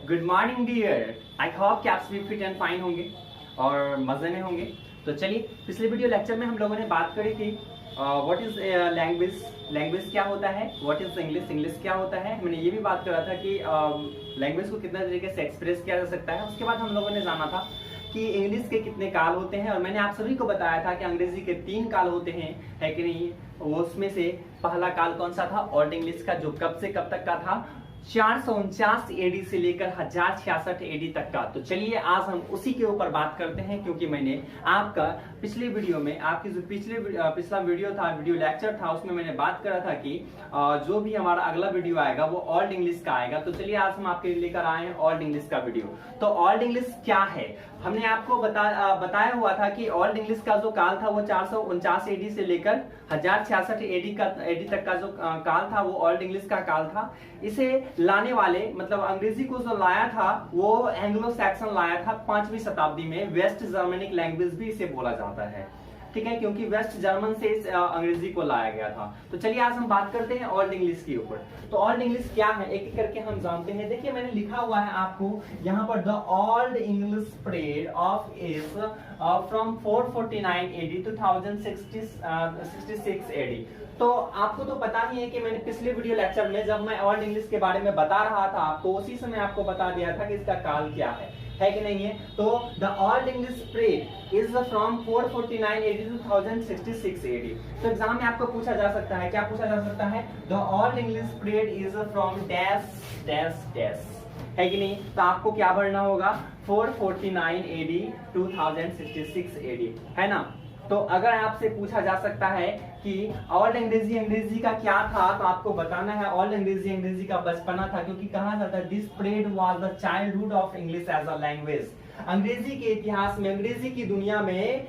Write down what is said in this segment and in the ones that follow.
Good morning dear. I hope कि आप सभी फिट एंड फाइन होंगे और मजे में होंगे। तो चलिए, पिछले वीडियो लेक्चर में हम लोगों ने बात करी थी व्हाट इज लैंग्वेज, लैंग्वेज क्या होता है, व्हाट इज इंग्लिश, इंग्लिश क्या होता है। मैंने ये भी बात करा था कि लैंग्वेज को कितना तरीके से एक्सप्रेस किया जा सकता है। उसके बाद हम लोगों ने जाना था कि इंग्लिश के कितने काल होते हैं, और मैंने आप सभी को बताया था कि अंग्रेजी के 3 काल होते हैं, है कि नहीं। उसमें से पहला काल कौन सा था? ओल्ड इंग्लिश का, जो कब से कब तक का था? 449 एडी से लेकर 1066 एडी तक का। तो चलिए आज हम उसी के ऊपर बात करते हैं, क्योंकि मैंने आपका पिछले वीडियो में, आपकी जो पिछला वीडियो था, वीडियो लेक्चर था, उसमें मैंने बात करा था कि जो भी हमारा अगला वीडियो आएगा वो ओल्ड इंग्लिश का आएगा। तो चलिए आज हम आपके लेकर आए हैं ओल्ड इंग्लिश का वीडियो। तो ओल्ड इंग्लिश क्या है? हमने आपको बताया हुआ था कि ओल्ड इंग्लिश का जो काल था वो 449 एडी से लेकर 1066 एडी तक का जो काल था वो ओल्ड इंग्लिश का काल था। इसे लाने वाले, मतलब अंग्रेजी को जो लाया था वो एंग्लो सैक्सन लाया था 5वीं शताब्दी में। वेस्ट जर्मनिक लैंग्वेज भी इसे बोला जाता है, ठीक है, क्योंकि वेस्ट जर्मन से इस अंग्रेजी को लाया गया था। तो चलिए आज हम बात करते हैं ओल्ड इंग्लिश के ऊपर। तो ओल्ड इंग्लिश क्या है, एक एक करके हम जानते हैं। देखिए मैंने लिखा हुआ है आपको यहाँ पर, the old English spread of is from 449 AD to 1066 AD. तो आपको तो पता ही है कि मैंने पिछले वीडियो लेक्चर में जब मैं ओल्ड इंग्लिश के बारे में बता रहा था आपको, उसी समय आपको बता दिया था कि इसका काल क्या है कि नहीं है। तो the old English spread is from 449 AD to 1066 AD. तो एग्जाम में आपको पूछा जा सकता है, क्या पूछा जा सकता है? The old English spread is from dash dash dash, है कि नहीं। तो आपको क्या भरना होगा? 449 एडी 2066 एडी, है ना। तो अगर आपसे पूछा जा सकता है कि ओल्ड अंग्रेजी का क्या था, तो आपको बताना है ओल्ड अंग्रेजी का बचपना था, क्योंकि कहा जाता है this period was the childhood of English as a language. अंग्रेजी के इतिहास में, अंग्रेजी की दुनिया में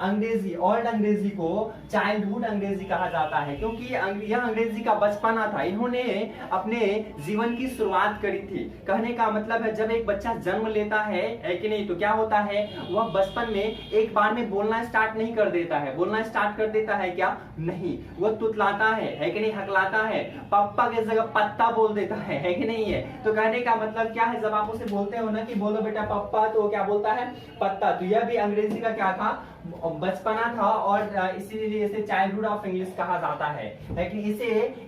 अंग्रेजी, ओल्ड अंग्रेजी को चाइल्डहुड अंग्रेजी कहा जाता है, क्योंकि यह अंग्रेजी का बचपना था। इन्होंने अपने जीवन की शुरुआत करी थी। कहने का मतलब है जब एक बच्चा जन्म लेता है कि नहीं, तो क्या होता है, वह बचपन में एक बार में बोलना स्टार्ट नहीं कर देता है। बोलना स्टार्ट कर देता है क्या? नहीं, वह तुतलाता है कि नहीं, हकलाता है, पप्पा की जगह पत्ता बोल देता है कि नहीं है। तो कहने का मतलब क्या है, जब आप उसे बोलते हो ना कि बोलो बेटा पप्पा, तो क्या बोलता है? पत्ता। तो यह भी अंग्रेजी का क्या था? बचपना था, और इसीलिए इसे चाइल्डहुड ऑफ इंग्लिश कहा जाता है। लेकिन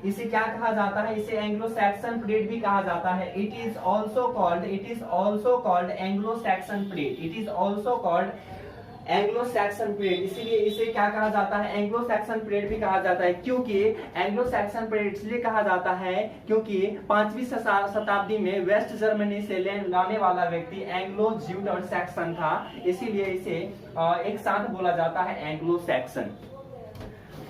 इसे क्या कहा जाता है? इसे एंग्लो सैक्सन पीरियड भी कहा जाता है। It is also called Anglo Saxon period. It is also called Anglo Saxon period. इसीलिए इसे क्या कहा जाता है? एंग्लो सैक्सन पीरियड भी कहा जाता है। क्योंकि एंग्लो सैक्सन पीरियड इसलिए कहा जाता है क्योंकि 5वीं शताब्दी में वेस्ट जर्मनी से लाने वाला व्यक्ति एंग्लो ज्यूड और सैक्सन था, इसीलिए इसे एक साथ बोला जाता है एंग्लो सैक्सन,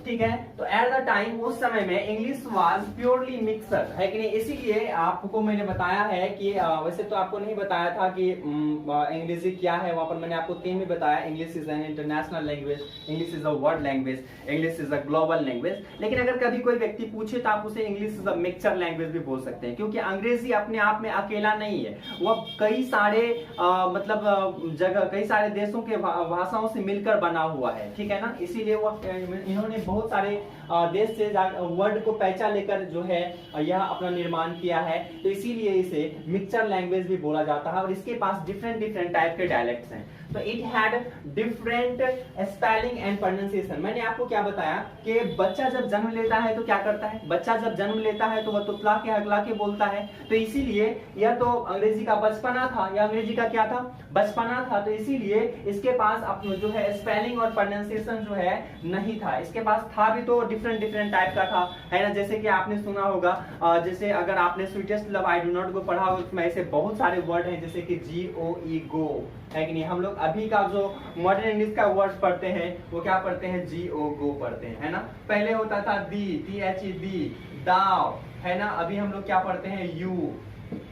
ठीक है। तो एट द टाइम, उस समय में इंग्लिश वाज प्योरली मिक्सर, है कि नहीं। इसीलिए आपको मैंने बताया है कि वैसे तो आपको नहीं बताया था कि अंग्रेजी क्या है, वहां पर मैंने आपको 3 में बताया। English is an international language, English is a world language, English is a global language. लेकिन अगर कभी कोई व्यक्ति पूछे तो आप उसे English is a mixture language भी बोल सकते हैं, क्योंकि अंग्रेजी अपने आप में अकेला नहीं है। वह कई सारे कई सारे देशों के भाषाओं से मिलकर बना हुआ है, ठीक है ना। इसीलिए इन्होंने बहुत सारे देश से वर्ड को पहचान लेकर जो है यह अपना निर्माण किया है। तो इसीलिए इसे मिक्सचर लैंग्वेज भी बोला जाता है, और इसके पास डिफरेंट टाइप के डायलेक्ट्स हैं। तो it had different spelling and pronunciation. मैंने आपको क्या बताया कि बच्चा जब जन्म लेता है तो क्या करता है? बच्चा जब जन्म लेता है तो वह तुतला के हकला के बोलता है। तो इसीलिए यह तो अंग्रेजी का बचपना था, यह अंग्रेजी का क्या था? बचपना था। तो इसीलिए इसके पास अपना जो है स्पेलिंग और प्रोनाउंसिएशन जो है नहीं था। इसके पास था भी तो डिफरेंट टाइप का था, है ना। जैसे कि आपने सुना होगा, जैसे अगर आपने sweetest love I do not go पढ़ा हो, उसमें ऐसे बहुत सारे वर्ड हैं, जैसे कि GOE गो, है कि नहीं। हम लोग अभी का जो मॉडर्न इंग्लिश का वर्ड पढ़ते हैं वो क्या पढ़ते हैं? GO गो पढ़ते हैं, है ना। पहले होता था THE दाव, है ना। अभी हम लोग क्या पढ़ते हैं? यू।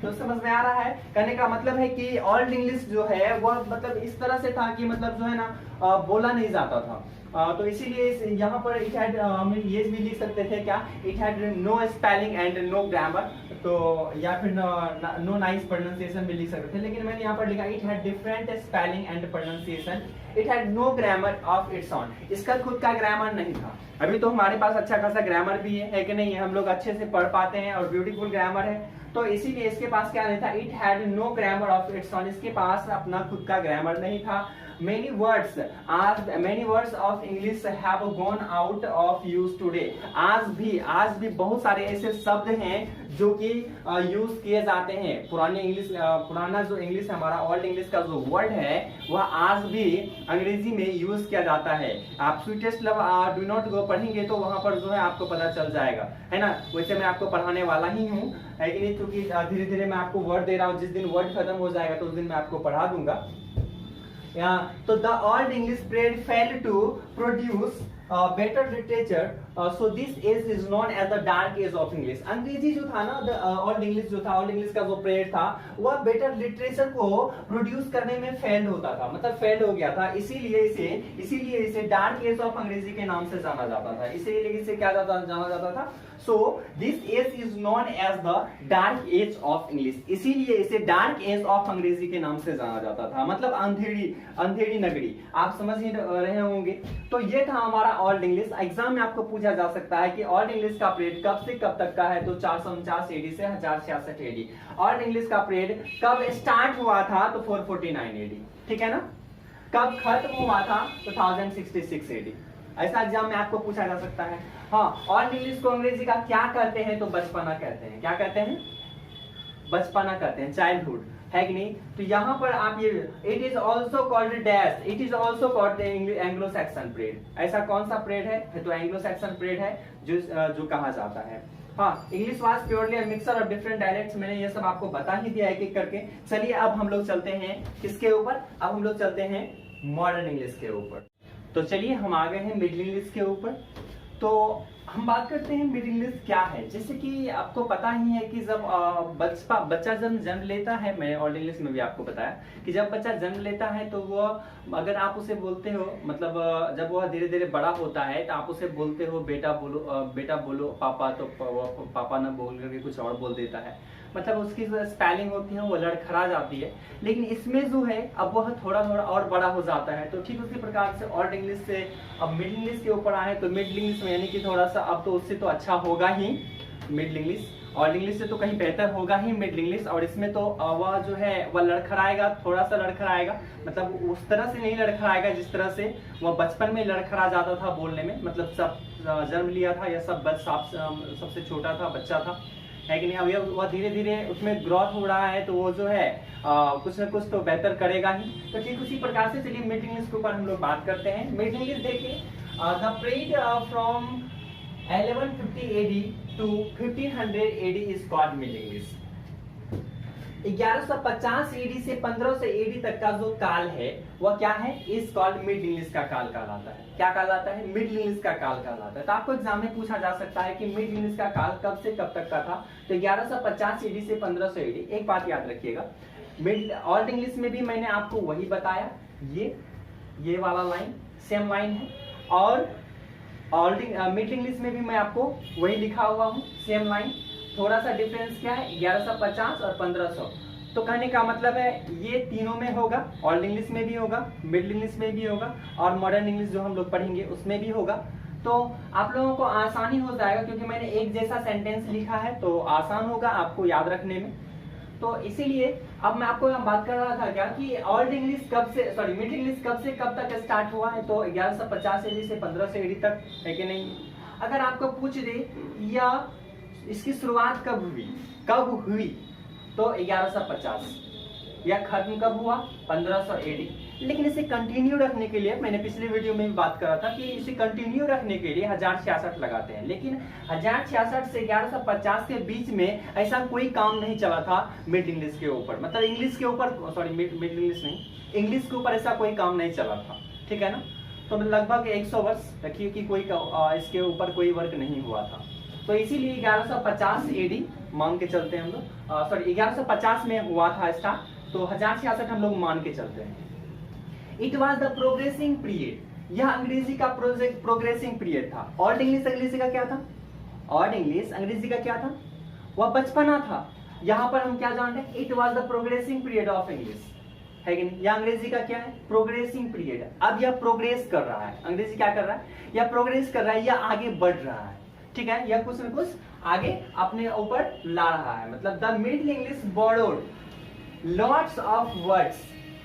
तो समझ में आ रहा है? कहने का मतलब है कि ओल्ड इंग्लिश जो है वह मतलब इस तरह से था कि मतलब जो है ना बोला नहीं जाता था। तो इसीलिए यहाँ पर इट हैड, हम ये भी लिख सकते थे क्या? It had no spelling and no grammar, तो या फिर नो नाइस प्रोनाउंसिएशन भी लिख सकते थे। लेकिन मैंने यहाँ पर लिखा it had different spelling and pronunciation, it had no grammar of its own. इसका खुद का ग्रामर नहीं था। अभी तो हमारे पास अच्छा खासा ग्रामर भी है कि नहीं है, हम लोग अच्छे से पढ़ पाते हैं और ब्यूटीफुल ग्रामर है। तो इसीलिए इसके पास क्या नहीं था, it had no grammar of its own, इसके पास अपना खुद का ग्रामर नहीं था। Many words of English have gone out of use today। आज भी बहुत सारे ऐसे शब्द हैं जो कि यूज किए जाते हैं। पुराना जो इंग्लिश है हमारा, ओल्ड इंग्लिश का जो वर्ड है वह आज भी अंग्रेजी में यूज किया जाता है। आप sweetest love do not go पढ़ेंगे तो वहां पर जो है आपको पता चल जाएगा, है ना। वैसे मैं आपको पढ़ाने वाला ही हूँ, है कि नहीं, क्योंकि धीरे धीरे मैं आपको वर्ड दे रहा हूँ। जिस दिन वर्ड खत्म हो जाएगा तो उस दिन मैं आपको पढ़ा दूंगा। तो the old English period failed to produce better literature, so this age is known as the dark age of English। अंग्रेजी जो था ना, ओल्ड इंग्लिश जो था, ओल्ड इंग्लिश का जो पीरियड था वह बेटर लिटरेचर को प्रोड्यूस करने में फेल्ड होता था, मतलब फेल्ड हो गया था। इसीलिए इसे डार्क एज ऑफ अंग्रेजी के नाम से जाना जाता था। इसीलिए इसे क्या जाना जाता था, so this age is known as the dark age of English. इसीलिए इसे डार्क एज ऑफ अंग्रेजी के नाम से जाना जाता था, मतलब अंधेरी नगरी। आप समझ ही रहे होंगे। तो ये था हमारा ओल्ड इंग्लिश। एग्जाम में आपको पूछा जा सकता है कि ओल्ड इंग्लिश का पीरियड कब से कब तक का है, तो 449 एडी से 1066 एडी। ओल्ड इंग्लिश का पीरियड कब स्टार्ट हुआ था, तो 449 एडी, ठीक है ना। कब खत्म हुआ था, तो 1066 एडी। ऐसा एग्जाम में आपको पूछा जा सकता है। हाँ, ओल्ड इंग्लिश को अंग्रेजी का क्या कहते हैं, तो बचपना कहते हैं। क्या कहते हैं, बचपना कहते हैं, चाइल्डहुड, है कि नहीं। तो यहाँ पर आप ये it is also called dash, it is also called Anglo Saxon period. ऐसा कौन सा पीरियड है, तो एंग्लो सैक्सन पीरियड है जो कहा जाता है। हाँ, English was purely a mixture of different dialects. मैंने ये सब आपको बता ही दिया एक-एक करके। चलिए अब हम लोग चलते हैं किसके ऊपर, अब हम लोग चलते हैं मॉडर्न इंग्लिश के ऊपर। तो चलिए हम आ गए हैं मिडिल इंग्लिश के ऊपर। तो हम बात करते हैं मिडिल इंग्लिश क्या है। जैसे कि आपको पता ही है कि जब बच्चा जन्म लेता है, मैंने ओल्ड इंग्लिश में भी आपको बताया कि जब बच्चा जन्म लेता है तो वो, अगर आप उसे बोलते हो, मतलब जब वह धीरे धीरे बड़ा होता है तो आप उसे बोलते हो बेटा बोलो पापा, तो पापा ना बोल करके कुछ और बोल देता है, मतलब उसकी जो स्पेलिंग होती है वो लड़खड़ा जाती है। लेकिन इसमें जो है अब वह थोड़ा और बड़ा हो जाता है। तो ठीक उसी प्रकार से ओल्ड इंग्लिश से अब मिडिल इंग्लिश के ऊपर आए तो मिडिल इंग्लिश में यानी कि थोड़ा सा अब तो उससे तो अच्छा होगा ही मिडिल इंग्लिश, ओल्ड इंग्लिश से तो कहीं बेहतर होगा ही मिडिल इंग्लिश। और इसमें तो वह जो है वह लड़खड़ाएगा, थोड़ा सा लड़खड़ाएगा, मतलब उस तरह से नहीं लड़खड़ाएगा जिस तरह से वह बचपन में लड़खड़ा जाता था बोलने में, मतलब सब जन्म लिया था या सबसे छोटा था, बच्चा था, है कि नहीं। अब वह धीरे धीरे उसमें ग्रोथ हो रहा है तो वो जो है कुछ न कुछ तो बेहतर करेगा ही। तो ठीक उसी प्रकार से चलिए मिडिल इंग्लिश के ऊपर हम लोग बात करते हैं। मिडिल इंग्लिश देखिए, the period from 1150 AD to 1500 AD is called middle English. 1150 AD से 1500 AD तक का जो काल है वह क्या है, इस कॉल्ड मिडिल इंग्लिश का काल कहलाता है। क्या कहलाता है, मिडिल इंग्लिश का काल कहलाता है। तो आपको एग्जाम में पूछा जा सकता है कि मिडिल इंग्लिश का काल कब से कब तक का था, तो 1150 AD से 1500 AD। एक बात याद रखिएगा, ओल्ड इंग्लिश में भी मैंने आपको वही बताया, ये वाला लाइन सेम लाइन है, और मिडिल इंग्लिश में भी मैं आपको वही लिखा हुआ हूँ, सेम लाइन। थोड़ा सा डिफरेंस क्या है, 1150 और 1500। तो कहने का मतलब है ये तीनों में होगा, ओल्ड इंग्लिश में भी होगा, मिडिल इंग्लिश में भी होगा, और मॉडर्न इंग्लिश जो हम लोग पढ़ेंगे उसमें भी होगा। तो आप लोगों को आसानी हो जाएगा क्योंकि मैंने एक जैसा सेंटेंस लिखा है, तो आसान होगा आपको याद रखने में। तो इसीलिए अब मैं आपको बात कर रहा था क्या कि ओल्ड इंग्लिश मिडिल इंग्लिश कब से कब तक स्टार्ट हुआ है, तो 1150 AD से 1500 AD तक, है कि नहीं। अगर आपको पूछ दे या इसकी शुरुआत कब हुई तो 1150, या खत्म कब हुआ 1500 AD। लेकिन इसे कंटिन्यू रखने के लिए मैंने पिछले वीडियो में भी बात करा था कि इसे कंटिन्यू रखने के लिए 1066 लगाते हैं, लेकिन 1066 से 1150 के बीच में ऐसा कोई काम नहीं चला था मिडिल इंग्लिश के ऊपर, मतलब इंग्लिश के ऊपर, सॉरी मिडिल इंग्लिश नहीं, इंग्लिश के ऊपर ऐसा कोई काम नहीं चला था, ठीक है ना। तो लगभग 100 वर्ष रखिए कि कोई इसके ऊपर कोई वर्क नहीं हुआ था। तो इसीलिए 1150 AD मान के चलते हैं हम लोग, सॉरी 1150 में हुआ था स्टार्ट, तो 1066 हम लोग मान के चलते हैं। It was the progressing period, यह अंग्रेजी का प्रोग्रेसिंग पीरियड था। ओल्ड इंग्लिश अंग्रेजी का क्या था, ओल्ड इंग्लिश अंग्रेजी का क्या था, वह बचपना था। यहाँ पर हम क्या जान रहे हैं, it was the progressing period of English, है कि नहीं। यह अंग्रेजी का क्या है, प्रोग्रेसिंग पीरियड। अब यह प्रोग्रेस कर रहा है, अंग्रेजी क्या कर रहा है, यह प्रोग्रेस कर रहा है, यह आगे बढ़ रहा है, ठीक है, यह कुछ न कुछ आगे अपने ऊपर ला रहा है। मतलब the middle English borrowed lots of words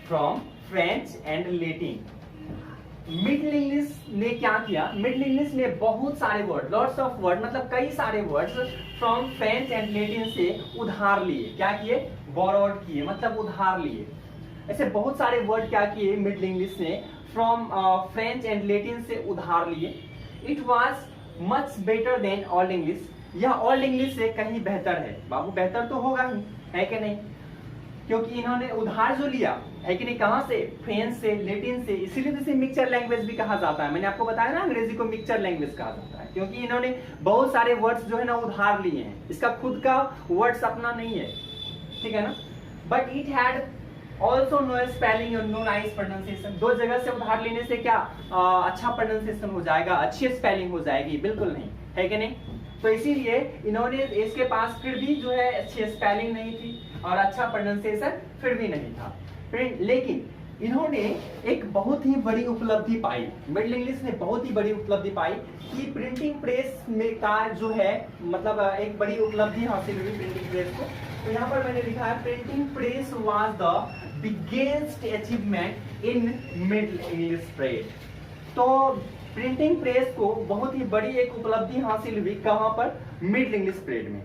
from French and Latin. Middle English ने क्या किया, मिडिल इंग्लिश ने बहुत सारे वर्ड, लॉट्स ऑफ वर्ड मतलब कई सारे words from French and Latin से उधार लिए। क्या किए, बोरोड किए, मतलब उधार लिए। ऐसे बहुत सारे वर्ड क्या किए मिडिल इंग्लिश ने फ्रॉम फ्रेंच एंड लैटिन से उधार लिए। It was much better than old English, यह ओल्ड इंग्लिश से कहीं बेहतर है। बाबू बेहतर तो होगा ही, है कि नहीं, क्योंकि इन्होंने उधार जो लिया है कि नहीं, कहां से, फ्रेंच से, लैटिन से, इसीलिए तो इसे मिक्सचर लैंग्वेज भी कहा जाता है। मैंने आपको बताया ना अंग्रेजी को मिक्सचर लैंग्वेज कहा जाता है, क्योंकि इन्होंने बहुत सारे वर्ड्स जो है ना उधार लिए हैं, इसका खुद का वर्ड्स अपना नहीं है, ठीक है ना। But it had also no spelling और नो नाइस प्रोनाउंसिएशन। दो जगह से उधार लेने से क्या अच्छा प्रोनाउंसिएशन हो जाएगा, अच्छी स्पेलिंग हो जाएगी, बिल्कुल नहीं, है कि नहीं। तो इसीलिए इन्होंने, इसके पास फिर भी जो है अच्छी स्पेलिंग नहीं थी और अच्छा प्रोनाउंसिएशन फिर भी नहीं था। लेकिन इन्होंने एक बहुत ही बड़ी उपलब्धि पाई, मिडिल इंग्लिश ने बहुत ही बड़ी उपलब्धि पाई कि प्रिंटिंग प्रेस में का जो है, मतलब एक बड़ी उपलब्धि हासिल हुई प्रिंटिंग प्रेस को। तो यहाँ पर मैंने लिखा है printing press was the biggest achievement in middle English trade. तो प्रिंटिंग प्रेस को बहुत ही बड़ी एक उपलब्धि हासिल हुई, कहां पर, मिडिल इंग्लिश ट्रेड में।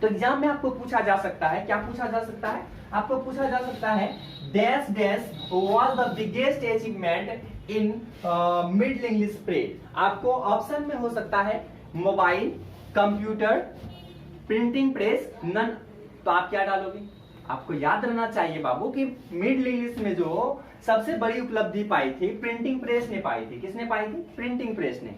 तो एग्जाम में आपको पूछा जा सकता है, क्या पूछा जा सकता है, आपको पूछा जा सकता है dash dash was the biggest achievement in middle English trade. आपको ऑप्शन में हो सकता है mobile, computer, printing press, none. तो आप क्या डालोगे, आपको याद रहना चाहिए बाबू कि मिडिल इंग्लिश में जो सबसे बड़ी उपलब्धि पाई थी प्रिंटिंग प्रेस ने पाई थी। किसने पाई थी, प्रिंटिंग प्रेस ने।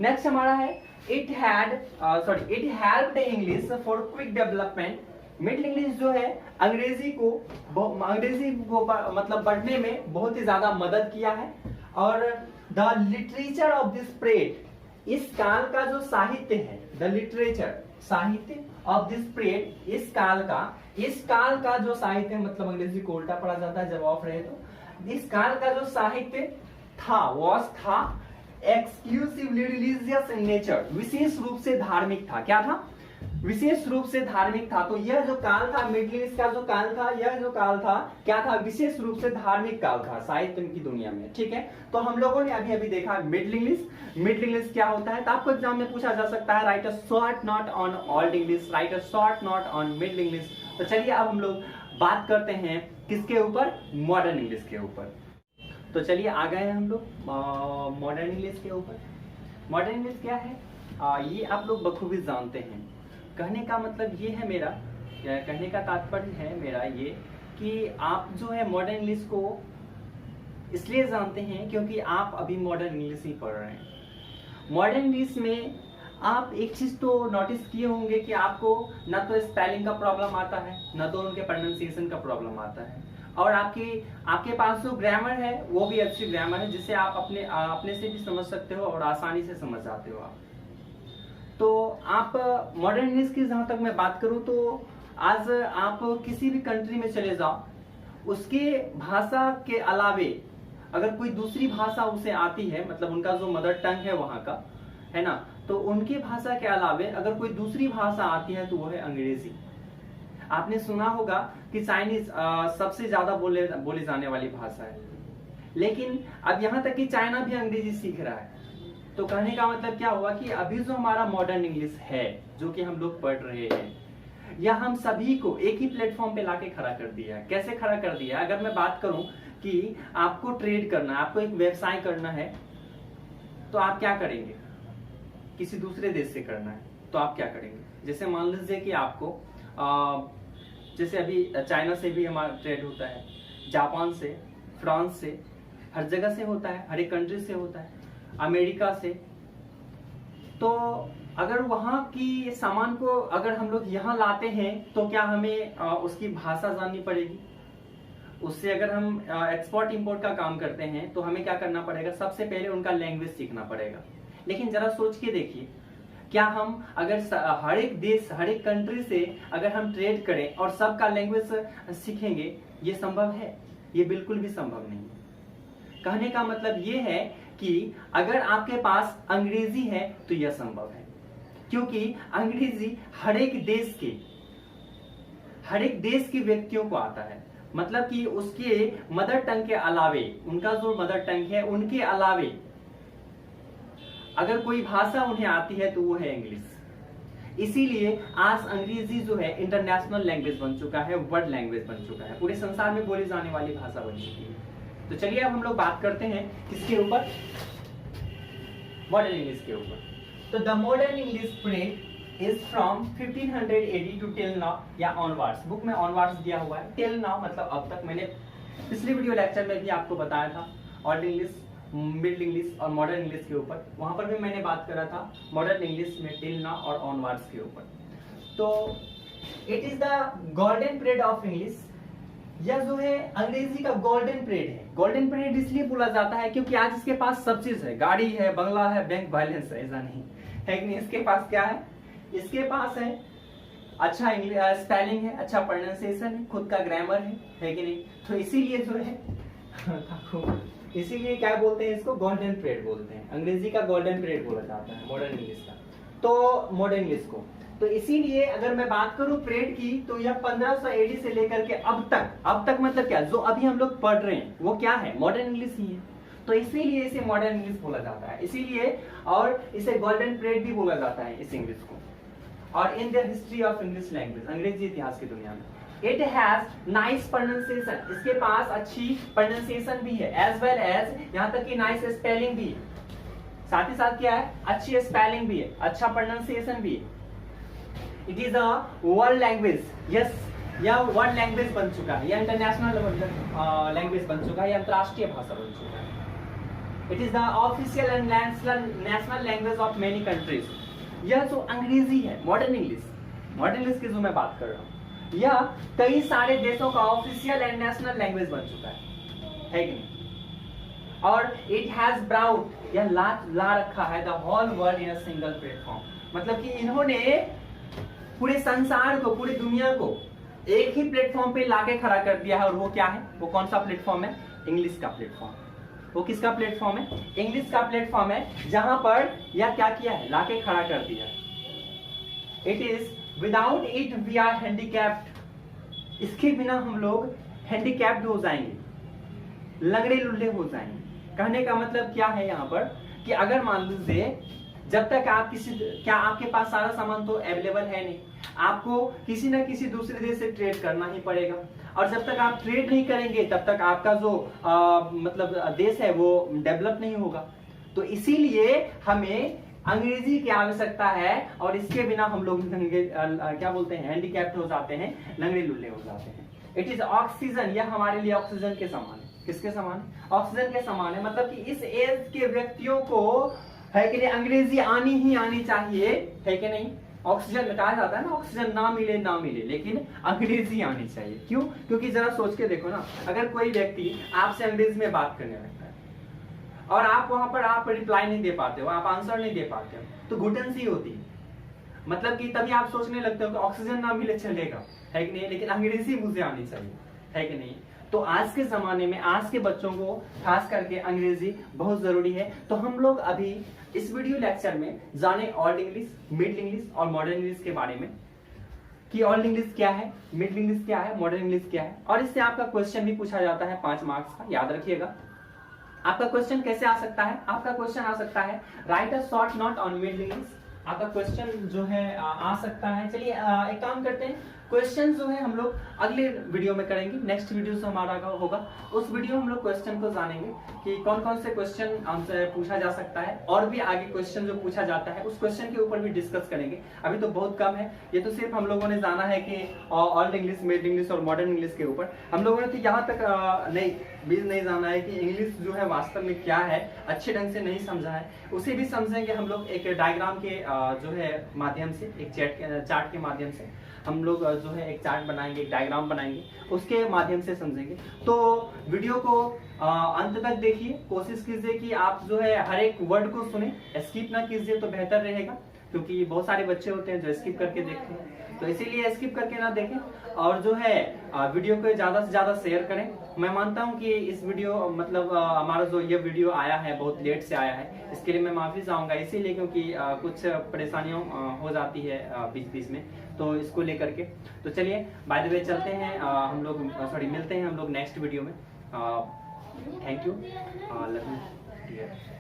नेक्स्ट हमारा है it helped English for quick development. Middle English जो है अंग्रेजी को मतलब बढ़ने में बहुत ही ज्यादा मदद किया है। और the literature of this period, इस काल का जो साहित्य है, द लिटरेचर, साहित्य ऑफ दिस पीरियड, इस काल का जो साहित्य, मतलब अंग्रेजी को उल्टा पढ़ा जाता है जब ऑफ रहे तो, इस काल का जो साहित्य था एक्सक्लूसिवली रिलीजियस इन नेचर, विशेष रूप से धार्मिक था। क्या था, विशेष रूप से धार्मिक था। तो यह जो काल था मिडिल ईस्ट का जो काल था, यह जो काल था क्या था, विशेष रूप से धार्मिक काल था साहित्य की दुनिया में। ठीक है, तो हम लोगों ने अभी अभी देखा मिडिल इंग्लिश। मिडिल इंग्लिश क्या होता है, तो आपको एग्जाम में पूछा जा सकता है right a short note on old English, right a short note on middle English. तो चलिए अब हम लोग बात करते हैं किसके ऊपर, मॉडर्न इंग्लिश के ऊपर। तो चलिए आ गए हम लोग मॉडर्न इंग्लिश के ऊपर। मॉडर्न इंग्लिश क्या है, ये आप लोग बखूबी जानते हैं। कहने का मतलब ये है मेरा, कहने का तात्पर्य है मेरा ये कि आप जो है मॉडर्न इंग्लिश को इसलिए जानते हैं क्योंकि आप अभी मॉडर्न इंग्लिश ही पढ़ रहे हैं। मॉडर्न इंग्लिश में आप एक चीज तो नोटिस किए होंगे कि आपको ना तो स्पेलिंग का प्रॉब्लम आता है, ना तो उनके प्रोनाउंसिएशन का प्रॉब्लम आता है, और आपके पास जो ग्रामर है वो भी अच्छी ग्रामर है जिसे आप अपने से भी समझ सकते हो और आसानी से समझ जाते हो आप। तो आप मॉडर्न इंग्लिश की जहां तक मैं बात करूं तो आज आप किसी भी कंट्री में चले जाओ, उसके भाषा के अलावे अगर कोई दूसरी भाषा उसे आती है, मतलब उनका जो मदर टंग है वहां का, है ना, तो उनकी भाषा के अलावे अगर कोई दूसरी भाषा आती है तो वो है अंग्रेजी। आपने सुना होगा कि चाइनीज सबसे ज्यादा बोले जाने वाली भाषा है, लेकिन अब यहाँ तक कि चाइना भी अंग्रेजी सीख रहा है। तो कहने का मतलब क्या हुआ कि अभी जो हमारा मॉडर्न इंग्लिश है जो कि हम लोग पढ़ रहे हैं, या हम सभी को एक ही प्लेटफॉर्म पे लाके खड़ा कर दिया है। कैसे खड़ा कर दिया, अगर मैं बात करूं कि आपको ट्रेड करना है, आपको एक व्यवसाय करना है, तो आप क्या करेंगे, किसी दूसरे देश से करना है तो आप क्या करेंगे। जैसे मान लीजिए कि आपको जैसे अभी चाइना से भी हमारा ट्रेड होता है, जापान से, फ्रांस से, हर जगह से होता है, हर एक कंट्री से होता है, अमेरिका से। तो अगर वहां की सामान को अगर हम लोग यहाँ लाते हैं तो क्या हमें उसकी भाषा जाननी पड़ेगी। उससे अगर हम एक्सपोर्ट इंपोर्ट का काम करते हैं तो हमें क्या करना पड़ेगा, सबसे पहले उनका लैंग्वेज सीखना पड़ेगा। लेकिन जरा सोच के देखिए, क्या हम अगर हर एक देश, हर एक कंट्री से अगर हम ट्रेड करें और सबका लैंग्वेज सीखेंगे, ये संभव है? ये बिल्कुल भी संभव नहीं है। कहने का मतलब ये है कि अगर आपके पास अंग्रेजी है तो यह संभव है, क्योंकि अंग्रेजी हर एक देश के व्यक्तियों को आता है। मतलब कि उसके मदर टंग के अलावे, उनका जो मदर टंग है उनके अलावे अगर कोई भाषा उन्हें आती है तो वो है इंग्लिश। इसीलिए आज अंग्रेजी जो है इंटरनेशनल लैंग्वेज बन चुका है, वर्ल्ड लैंग्वेज बन चुका है, पूरे संसार में बोली जाने वाली भाषा बन चुकी है। तो चलिए अब हम लोग बात करते हैं किसके ऊपर, मॉडर्न इंग्लिश के ऊपर। तो the modern English spread is from 1500 AD to till now, या ऑनवर्ड्स, बुक में ऑनवर्ड्स दिया हुआ है, टिल नाउ मतलब अब तक। मैंने पिछले वीडियो लेक्चर में भी आपको बताया था ओल्ड इंग्लिश, मिडिल इंग्लिश और मॉडर्न इंग्लिश के ऊपर, वहां पर भी मैंने बात करा था मॉडर्न इंग्लिश में टिल नाउ और ऑनवर्ड्स के ऊपर। तो it is the golden period of English, यह जो है अंग्रेजी का गोल्डन पीरियड है। गोल्डन पीरियड इसलिए बोला जाता है क्योंकि आज इसके पास सब चीज है, गाड़ी है, बंगला है, बैंक बैलेंस है, ऐसा नहीं है कि नहीं। इसके पास क्या है, इसके पास है अच्छा स्पेलिंग है, अच्छा प्रोनाउंसिएशन है, खुद का ग्रामर है कि नहीं। तो इसीलिए जो है इसीलिए क्या बोलते हैं इसको, गोल्डन पीरियड बोलते हैं। अंग्रेजी का गोल्डन पीरियड बोला जाता है मॉडर्न इंग्लिश का, तो मॉडर्न इंग्लिश को। तो इसीलिए अगर मैं बात करूं पीरियड की, तो यह 1500 AD से लेकर के अब तक मतलब क्या, जो अभी हम लोग पढ़ रहे हैं वो क्या है, मॉडर्न इंग्लिश ही है। तो इसीलिए इसे मॉडर्न इंग्लिश बोला जाता है, इसीलिए, और इसे गोल्डन पीरियड भी बोला जाता है इस इंग्लिश को। और in the history of English language, अंग्रेजी इतिहास की दुनिया में, इट हैज नाइस प्रोनाउंसिएशन, इसके पास अच्छी प्रोनाउंसिएशन भी है, एज वेल एज यहाँ तक कि नाइस स्पेलिंग भी है, साथ ही साथ क्या है, अच्छी स्पेलिंग भी है, अच्छा प्रोनाउंसिएशन भी है। It is a world language, yes, यह वर्ल्ड लैंग्वेज बन चुका है, यह इंटरनेशनल लैंग्वेज बन चुका है, यह अंतरराष्ट्रीय भाषा बन चुका है। It is the official and national language of many countries. यह जो अंग्रेजी है, मॉडर्न इंग्लिश की जो मैं बात कर रहा हूँ, यह कई सारे देशों का ऑफिशियल एंड नेशनल लैंग्वेज बन चुका है कि नहीं। और इट हैज ब्राउट, यह ला रखा है the whole world in a single platform, मतलब कि इन्होंने पूरे संसार को, पूरी दुनिया को एक ही प्लेटफॉर्म पे लाके खड़ा कर दिया है। और वो क्या है, वो कौन सा प्लेटफॉर्म है, इंग्लिश का प्लेटफॉर्म। वो किसका प्लेटफॉर्म है, इंग्लिश का प्लेटफॉर्म है, जहां पर यह क्या किया है, लाके खड़ा कर दिया। It is without it we are handicapped, इसके बिना हम लोग हैंडीकैप्ड हो जाएंगे, लंगड़े लुल्ले हो जाएंगे। कहने का मतलब क्या है यहाँ पर, कि अगर मान लीजिए जब तक आप क्या आपके पास सारा सामान तो अवेलेबल है नहीं, आपको किसी ना किसी दूसरे देश से ट्रेड करना ही पड़ेगा। और जब तक आप ट्रेड नहीं करेंगे तब तक आपका जो मतलब देश है वो डेवलप नहीं होगा। तो इसीलिए हमें अंग्रेजी की आवश्यकता है, और इसके बिना हम लोग क्या बोलते हैं, हैंडीकैप्ड हो जाते हैं, लंगड़े लुल्ले हो जाते हैं। इट इज ऑक्सीजन, यह हमारे लिए ऑक्सीजन के समान है। किसके समान है, ऑक्सीजन के समान है। मतलब कि इस एज के व्यक्तियों को है कि नहीं, अंग्रेजी आनी ही आनी चाहिए, है कि नहीं। ऑक्सीजन कहा जाता है ना, ऑक्सीजन ना मिले लेकिन अंग्रेजी आनी चाहिए। क्यों, क्योंकि जरा सोच के देखो ना, अगर कोई व्यक्ति आपसे अंग्रेजी में बात करने लगता है और आप वहां पर आप रिप्लाई नहीं दे पाते हो, आप आंसर नहीं दे पाते हो, तो घुटन सी होती है। मतलब कि तभी आप सोचने लगते हो कि ऑक्सीजन ना मिले चलेगा, है कि नहीं, लेकिन अंग्रेजी मुझे आनी चाहिए, है कि नहीं। तो आज के जमाने में आज के बच्चों को खास करके अंग्रेजी बहुत जरूरी है। तो हम लोग अभी इस वीडियो लेक्चर में जाने ओल्ड इंग्लिश, मिडिल इंग्लिश और मॉडर्न इंग्लिश के बारे में, कि ओल्ड इंग्लिश क्या है, मिडिल इंग्लिश क्या है, मॉडर्न इंग्लिश क्या है। और इससे आपका क्वेश्चन भी पूछा जाता है 5 मार्क्स का, याद रखिएगा। आपका क्वेश्चन कैसे आ सकता है, आपका क्वेश्चन आ सकता है right a short note on middle English. आपका क्वेश्चन जो है आ सकता है। चलिए एक काम करते हैं, क्वेश्चन जो है हम लोग अगले वीडियो में करेंगे, नेक्स्ट वीडियो से हमारा होगा, उस वीडियो में हम लोग क्वेश्चन को जानेंगे कि कौन कौन से क्वेश्चन हमसे पूछा जा सकता है, और भी आगे क्वेश्चन जो पूछा जाता है उस क्वेश्चन के ऊपर भी डिस्कस करेंगे। अभी तो बहुत कम है, ये तो सिर्फ हम लोगों ने जाना है कि ओल्ड इंग्लिश, मिडिल इंग्लिश और मॉडर्न इंग्लिश के ऊपर। हम लोगों ने तो यहाँ तक नहीं जाना है कि इंग्लिश जो है वास्तव में क्या है, अच्छे ढंग से नहीं समझा है, उसे भी समझेंगे हम लोग एक डायग्राम के जो है माध्यम से, एक चार्ट के माध्यम से। हम लोग जो है एक चार्ट बनाएंगे, एक डायग्राम बनाएंगे, उसके माध्यम से समझेंगे। तो वीडियो को अंत तक देखिए, कोशिश कीजिए कि आप जो है हर एक वर्ड को सुने, स्किप ना कीजिए तो बेहतर रहेगा, क्योंकि बहुत सारे बच्चे होते हैं जो स्किप करके देखते हैं, तो इसीलिए स्किप करके ना देखें। और जो है वीडियो को ज्यादा से ज्यादा शेयर करें। मैं मानता हूं कि इस वीडियो मतलब हमारा जो ये वीडियो आया है बहुत लेट से आया है, इसके लिए मैं माफी चाहूंगा, इसीलिए क्योंकि कुछ परेशानियां हो जाती है बीच बीच में, तो इसको लेकर के। तो चलिए बाय द वे चलते हैं हम लोग, सॉरी मिलते हैं हम लोग नेक्स्ट वीडियो में। Thank you, love you.